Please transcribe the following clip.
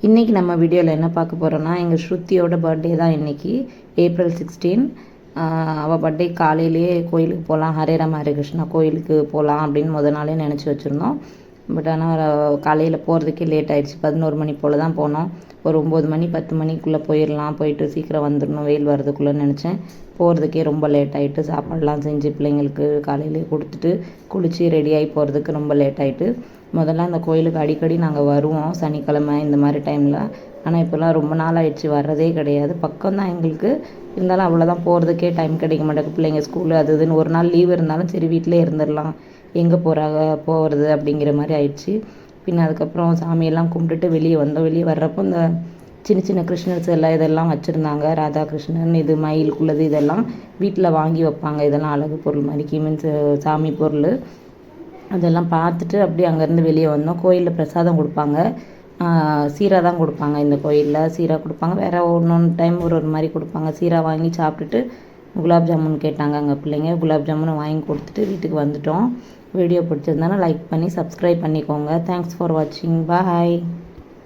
இன்றைக்கி நம்ம வீடியோவில் என்ன பார்க்க போகிறோன்னா எங்கள் ஸ்ருத்தியோட பர்த்டே தான் இன்றைக்கி April 16. அவள் பர்த்டே காலையிலேயே கோயிலுக்கு போகலாம், ஹரே ராம ஹரே கிருஷ்ணா கோயிலுக்கு போகலாம் அப்படின்னு முத நாளே நினச்சி வச்சுருந்தோம். பட் ஆனால் காலையில் போகிறதுக்கே லேட் ஆகிடுச்சு. 11 மணி போல் தான் போனோம். ஒரு 9 மணி 10 மணிக்குள்ளே போயிடலாம், போயிட்டு சீக்கிரம் வந்துடணும் வெயில் வர்றதுக்குள்ளேன்னு நினச்சேன். போகிறதுக்கே ரொம்ப லேட் ஆகிட்டு, சாப்பாடெலாம் செஞ்சு பிள்ளைங்களுக்கு காலையிலே கொடுத்துட்டு குளித்து ரெடியாகி போகிறதுக்கு ரொம்ப லேட் ஆகிட்டு. முதல்ல அந்த கோயிலுக்கு அடிக்கடி நாங்கள் வருவோம் சனிக்கிழமை இந்த மாதிரி டைமில். ஆனால் இப்போல்லாம் ரொம்ப நாள் ஆகிடுச்சு, வர்றதே கிடையாது. பக்கம்தான் எங்களுக்கு, இருந்தாலும் அவ்வளோதான் போகிறதுக்கே டைம் கிடைக்க மாட்டேங்குது. பிள்ளைங்க ஸ்கூலு அது இதுன்னு ஒரு நாள் லீவ் இருந்தாலும் சரி வீட்டிலே இருந்துடலாம், எங்கே போகிறது அப்படிங்கிற மாதிரி ஆயிடுச்சு. பின்ன அதுக்கப்புறம் சாமியெல்லாம் கும்பிட்டுட்டு வெளியே வந்தோம். வெளியே வர்றப்போ இந்த சின்ன சின்ன கிருஷ்ணர்ஸ் இதெல்லாம் வச்சுருந்தாங்க. ராதாகிருஷ்ணன், இது மயிலுக்குள்ளது இதெல்லாம் வீட்டில் வாங்கி வைப்பாங்க. இதெல்லாம் அழகு பொருள் மாதிரி மீன்ஸ் சாமி பொருள். அதெல்லாம் பார்த்துட்டு அப்படியே அங்கேருந்து வெளியே வந்தோம். கோயிலில் பிரசாதம் கொடுப்பாங்க, சீரா தான் கொடுப்பாங்க. இந்த கோயிலில் சீரா கொடுப்பாங்க, வேறு ஒன்று டைம் ஒரு மாதிரி கொடுப்பாங்க. சீரா வாங்கி சாப்பிட்டுட்டு குலாப் ஜாமுன் கேட்டாங்க அங்கே பிள்ளைங்க. குலாப் ஜாமுன் வாங்கி கொடுத்துட்டு வீட்டுக்கு வந்துட்டோம். வீடியோ பிடிச்சிருந்தாலும் லைக் பண்ணி சப்ஸ்கிரைப் பண்ணிக்கோங்க. தேங்க்ஸ் ஃபார் வாட்சிங். பாய்.